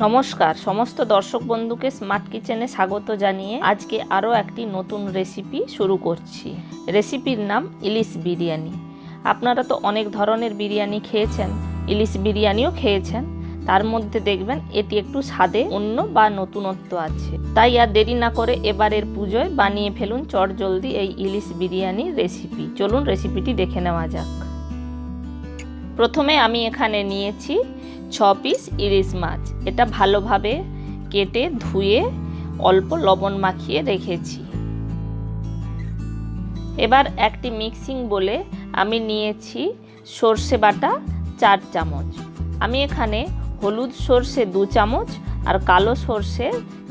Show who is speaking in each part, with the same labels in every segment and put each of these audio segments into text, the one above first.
Speaker 1: নমস্কার সমস্ত দর্শক বন্ধুকে স্মার্ট কিচেনে স্বাগত জানিয়ে আজকে আরও একটি নতুন রেসিপি শুরু করছি। রেসিপির নাম ইলিশ বিরিয়ানি। আপনারা তো অনেক ধরনের বিরিয়ানি খেয়েছেন, ইলিশ বিরিয়ানিও খেয়েছেন, তার মধ্যে দেখবেন এটি একটু স্বাদে অন্য বা নতুনত্ব আছে। তাই আর দেরি না করে এবারের পুজোয় বানিয়ে ফেলুন চটজলদি এই ইলিশ বিরিয়ানির রেসিপি। চলুন রেসিপিটি দেখে নেওয়া যাক। প্রথমে আমি এখানে নিয়েছি 6 পিস ইলিশ মাছ। এটা ভালোভাবে কেটে ধুয়ে অল্প লবণ মাখিয়ে রেখেছি। এবার একটি মিক্সিং বলে আমি নিয়েছি সর্ষে বাটা 4 চামচ। আমি এখানে হলুদ সর্ষে 2 চামচ আর কালো সর্ষে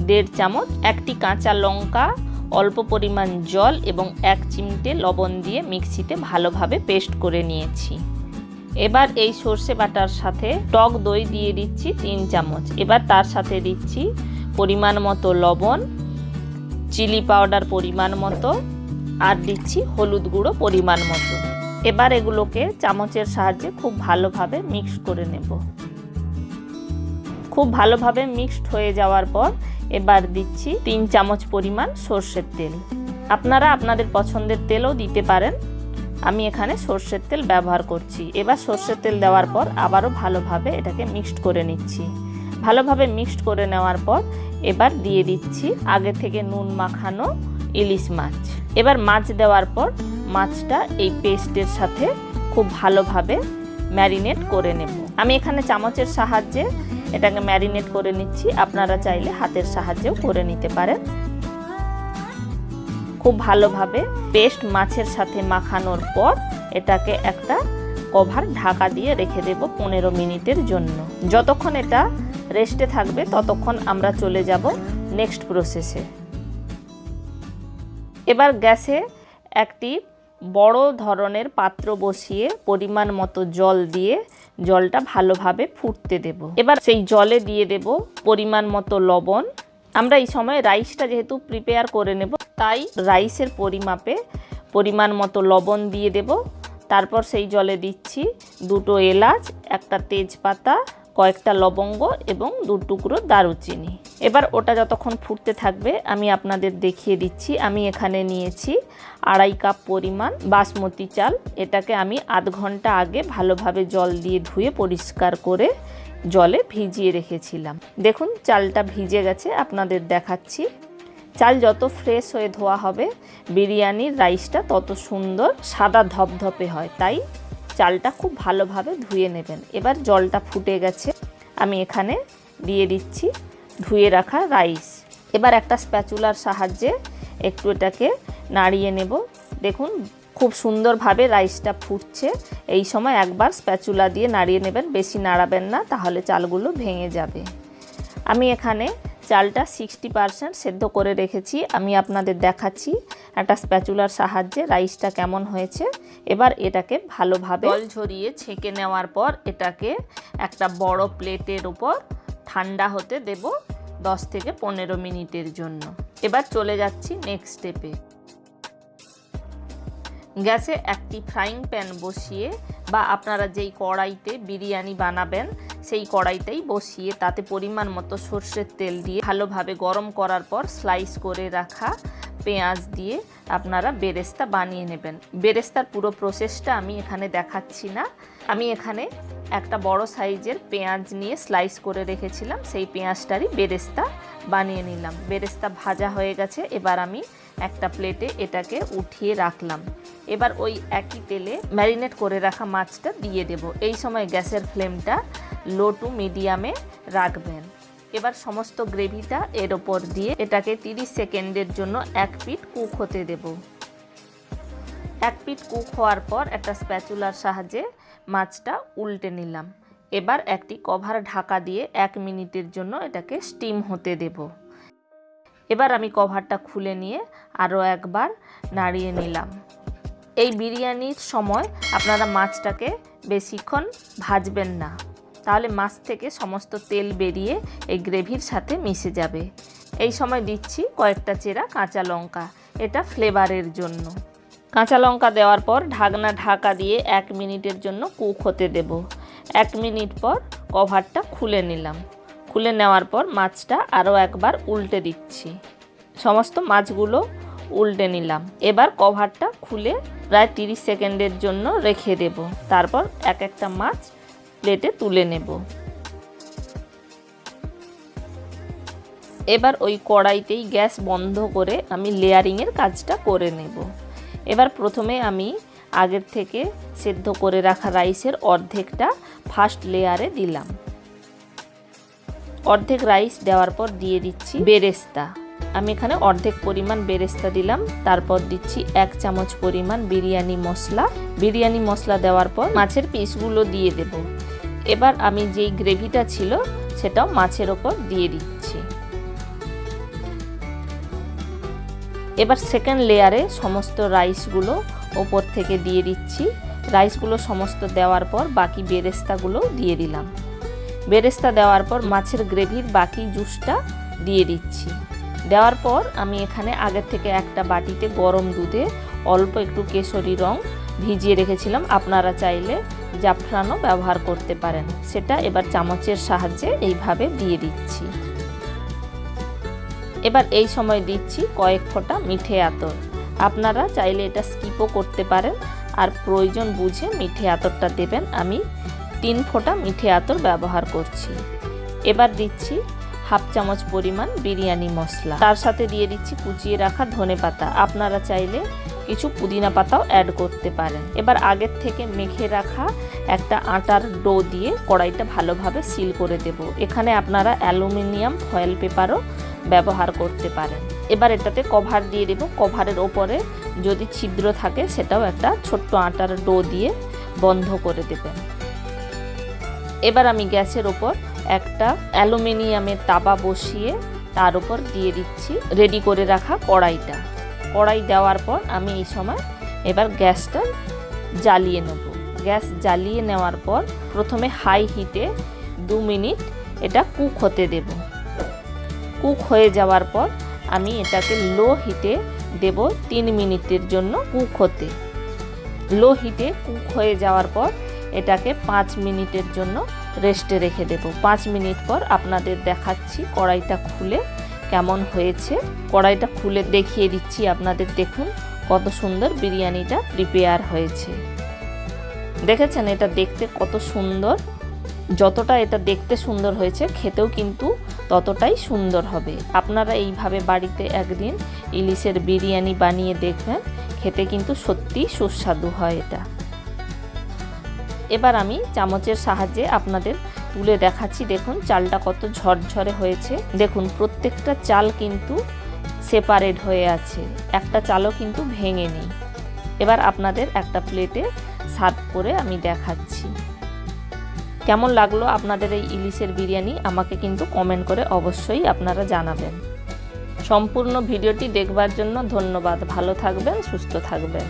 Speaker 1: 1.5 চামচ, একটি কাঁচা লঙ্কা, অল্প পরিমাণ জল এবং 1 চিমটে লবণ দিয়ে মিক্সিতে ভালোভাবে পেস্ট করে নিয়েছি। এবার এই সর্ষে বাটার সাথে টক দই দিয়ে দিচ্ছি 3 চামচ। এবার তার সাথে দিচ্ছি পরিমাণ মতো লবণ, চিলি পাউডার পরিমাণ মতো আর দিচ্ছি হলুদ গুঁড়ো পরিমাণ মতো। এবার এগুলোকে চামচের সাহায্যে খুব ভালোভাবে মিক্স করে নেব। খুব ভালোভাবে মিক্সড হয়ে যাওয়ার পর এবার দিচ্ছি 3 চামচ পরিমাণ সর্ষের তেল। আপনারা আপনাদের পছন্দের তেলও দিতে পারেন, আমি এখানে সর্ষের তেল ব্যবহার করছি। এবার সর্ষের তেল দেওয়ার পর আবারও ভালোভাবে এটাকে মিক্সড করে নিচ্ছি। ভালোভাবে মিক্সড করে নেওয়ার পর এবার দিয়ে দিচ্ছি আগে থেকে নুন মাখানো ইলিশ মাছ। এবার মাছ দেওয়ার পর মাছটা এই পেস্টের সাথে খুব ভালোভাবে ম্যারিনেট করে নেব। আমি এখানে চামচের সাহায্যে এটাকে ম্যারিনেট করে নিচ্ছি, আপনারা চাইলে হাতের সাহায্যেও করে নিতে পারেন। খুব ভালোভাবে পেস্ট মাছের সাথে মাখানোর পর এটাকে একটা কভার ঢাকা দিয়ে রেখে দেব 15 মিনিটের জন্য। যতক্ষণ এটা রেস্টে থাকবে ততক্ষণ আমরা চলে যাব নেক্সট প্রসেসে। এবার গ্যাসে একটি বড় ধরনের পাত্র বসিয়ে পরিমাণ মতো জল দিয়ে জলটা ভালোভাবে ফুটতে দেব। এবার সেই জলে দিয়ে দেব পরিমাণ মতো লবণ। আমরা এই সময় রাইসটা যেহেতু প্রিপেয়ার করে নেব, তাই রাইসের পরিমাপে পরিমাণ মতো লবণ দিয়ে দেব। তারপর সেই জলে দিচ্ছি 2টো এলাচ, একটা তেজপাতা, কয়েকটা লবঙ্গ এবং 2 টুকরো দারুচিনি। এবার ওটা যতক্ষণ ফুটতে থাকবে আমি আপনাদের দেখিয়ে দিচ্ছি। আমি এখানে নিয়েছি 2.5 কাপ পরিমাণ বাসমতি চাল। এটাকে আমি আধ ঘন্টা আগে ভালোভাবে জল দিয়ে ধুয়ে পরিষ্কার করে জলে ভিজিয়ে রেখেছিলাম। দেখুন চালটা ভিজে গেছে, আপনাদের দেখাচ্ছি। চাল যত ফ্রেশ হয়ে ধোয়া হবে বিরিয়ানির রাইসটা তত সুন্দর সাদা ধপধপে হয়, তাই চালটা খুব ভালোভাবে ধুয়ে নেবেন। এবার জলটা ফুটে গেছে, আমি এখানে দিয়ে দিচ্ছি ধুয়ে রাখা রাইস। এবার একটা স্প্যাচুলার সাহায্যে একটু এটাকে নাড়িয়ে নেব। দেখুন খুব সুন্দরভাবে রাইসটা ফুটছে। এই সময় একবার স্প্যাচুলা দিয়ে নাড়িয়ে নেবেন, বেশি নাড়াবেন না, তাহলে চালগুলো ভেঙে যাবে। আমি এখানে চালটা 60% সেদ্ধ করে রেখেছি। আমি আপনাদের দেখাচ্ছি একটা স্প্যাচুলার সাহায্যে রাইসটা কেমন হয়েছে। এবার এটাকে ভালোভাবে জল ঝরিয়ে ছেঁকে নেওয়ার পর এটাকে একটা বড় প্লেটের উপর ঠান্ডা হতে দেব 10 থেকে 15 মিনিটের জন্য। এবার চলে যাচ্ছি নেক্সট স্টেপে। গ্যাসে একটি ফ্রাইং প্যান বসিয়ে বা আপনারা যেই কড়াইতে বিরিয়ানি বানাবেন সেই কড়াইতেই বসিয়ে তাতে পরিমাণ মতো সর্ষের তেল দিয়ে ভালোভাবে গরম করার পর স্লাইস করে রাখা পেঁয়াজ দিয়ে আপনারা বেরেস্তা বানিয়ে নেবেন। বেরেস্তার পুরো প্রসেসটা আমি এখানে দেখাচ্ছি না। আমি এখানে একটা বড় সাইজের পেঁয়াজ নিয়ে স্লাইস করে রেখেছিলাম, সেই পেঁয়াজটারই বেরেস্তা বানিয়ে নিলাম। বেরেস্তা ভাজা হয়ে গেছে, এবার আমি একটা প্লেটে এটাকে উঠিয়ে রাখলাম। এবার ওই একই তেলে ম্যারিনেট করে রাখা মাছটা দিয়ে দেব। এই সময় গ্যাসের ফ্লেমটা লো টু মিডিয়ামে রাখবেন। এবার সমস্ত গ্রেভিটা এর ওপর দিয়ে এটাকে 30 সেকেন্ডের জন্য এক পিঠ কুক হতে দেব। এক পিঠ কুক হওয়ার পর একটা স্প্যাচুলার সাহায্যে মাছটা উল্টে নিলাম। এবার একটি কভার ঢাকা দিয়ে 1 মিনিটের জন্য এটাকে স্টিম হতে দেব। এবার আমি কভারটা খুলে নিয়ে আরও একবার নাড়িয়ে নিলাম। এই বিরিয়ানির সময় আপনারা মাছটাকে বেশিক্ষণ ভাজবেন না, তাহলে মাছ থেকে সমস্ত তেল বেরিয়ে এই গ্রেভির সাথে মিশে যাবে। এই সময় দিচ্ছি কয়েকটা চেরা কাঁচা লঙ্কা, এটা ফ্লেভারের জন্য। কাঁচা লঙ্কা দেওয়ার পর ঢাকনা ঢাকা দিয়ে 1 মিনিটের জন্য কুক হতে দেব। 1 মিনিট পর কভারটা খুলে নিলাম। খুলে নেওয়ার পর মাছটা আরও একবার উল্টে দিচ্ছি। সমস্ত মাছগুলো উল্টে নিলাম। এবার কভারটা খুলে প্রায় 30 সেকেন্ডের জন্য রেখে দেব। তারপর এক একটা মাছ প্লেটে তুলে নেব। এবার ওই কড়াইতেই গ্যাস বন্ধ করে আমি লেয়ারিংয়ের কাজটা করে নেব। এবার প্রথমে আমি আগের থেকে সেদ্ধ করে রাখা রাইসের অর্ধেকটা ফার্স্ট লেয়ারে দিলাম। অর্ধেক রাইস দেওয়ার পর দিয়ে দিচ্ছি বেরেস্তা। আমি এখানে অর্ধেক পরিমাণ বেরেস্তা দিলাম। তারপর দিচ্ছি 1 চামচ পরিমাণ বিরিয়ানি মশলা। বিরিয়ানি মশলা দেওয়ার পর মাছের পিসগুলো দিয়ে দেব। এবার আমি যেই গ্রেভিটা ছিল সেটাও মাছের ওপর দিয়ে দিচ্ছি। এবার সেকেন্ড লেয়ারে সমস্ত রাইসগুলো ওপর থেকে দিয়ে দিচ্ছি। রাইসগুলো সমস্ত দেওয়ার পর বাকি বেরেস্তাগুলো দিয়ে দিলাম। বেরেস্তা দেওয়ার পর মাছের গ্রেভির বাকি জুসটা দিয়ে দিচ্ছি। দেওয়ার পর আমি এখানে আগের থেকে একটা বাটিতে গরম দুধে অল্প একটু কেশরি রং ভিজিয়ে রেখেছিলাম। আপনারা চাইলে জাফরানও ব্যবহার করতে পারেন। সেটা এবার চামচের সাহায্যে এইভাবে দিয়ে দিচ্ছি। এবার এই সময় দিচ্ছি কয়েক ফোঁটা মিঠে আতর। আপনারা চাইলে এটা স্কিপও করতে পারেন, আর প্রয়োজন বুঝে মিঠে আতরটা দেবেন। আমি 3 ফোঁটা মিঠে আতর ব্যবহার করছি। এবার দিচ্ছি 1/2 চামচ পরিমাণ বিরিয়ানি মশলা। তার সাথে দিয়ে দিচ্ছি কুচিয়ে রাখা ধনেপাতা। আপনারা চাইলে কিছু পুদিনা পাতাও অ্যাড করতে পারেন। এবার আগের থেকে মেখে রাখা একটা আটার ডো দিয়ে কড়াইটা ভালোভাবে সিল করে দেব। এখানে আপনারা অ্যালুমিনিয়াম ফয়েল পেপারও ব্যবহার করতে পারেন। এবার এটাতে কভার দিয়ে দেব। কভারের ওপরে যদি ছিদ্র থাকে সেটাও একটা ছোট্ট আটার ডো দিয়ে বন্ধ করে দেবেন। এবার আমি গ্যাসের ওপর একটা অ্যালুমিনিয়ামের তাওয়া বসিয়ে তার উপর দিয়ে দিচ্ছি রেডি করে রাখা কড়াইটা। কড়াই দেওয়ার পর আমি এই সময় এবার গ্যাসটা জ্বালিয়ে নেব। গ্যাস জ্বালিয়ে নেওয়ার পর প্রথমে হাই হিটে 2 মিনিট এটা কুক হতে দেব। কুক হয়ে যাওয়ার পর আমি এটাকে লো হিটে দেব 3 মিনিটের জন্য কুক হতে। লো হিটে কুক হয়ে যাওয়ার পর এটাকে 5 মিনিটের জন্য রেস্টে রেখে দেব। 5 মিনিট পর আপনাদের দেখাচ্ছি কড়াইটা খুলে কেমন হয়েছে। কড়াইটা খুলে দেখিয়ে দিচ্ছি আপনাদের। দেখুন কত সুন্দর বিরিয়ানিটা প্রিপেয়ার হয়েছে। দেখেছেন এটা দেখতে কত সুন্দর। যতটা এটা দেখতে সুন্দর হয়েছে খেতেও কিন্তু ততটাই সুন্দর হবে। আপনারা এইভাবে বাড়িতে একদিন ইলিশের বিরিয়ানি বানিয়ে দেখবেন, খেতে কিন্তু সত্যিই সুস্বাদু হয় এটা। এবার আমি চামচের সাহায্যে আপনাদের তুলে দেখাচ্ছি। দেখুন চালটা কত ঝরঝরে হয়েছে। দেখুন প্রত্যেকটা চাল কিন্তু সেপারেট হয়ে আছে, একটা চালও কিন্তু ভেঙে নেই। এবার আপনাদের একটা প্লেটে সার্ভ করে আমি দেখাচ্ছি। কেমন লাগলো আপনাদের এই ইলিশের বিরিয়ানি আমাকে কিন্তু কমেন্ট করে অবশ্যই আপনারা জানাবেন। সম্পূর্ণ ভিডিওটি দেখবার জন্য ধন্যবাদ। ভালো থাকবেন, সুস্থ থাকবেন।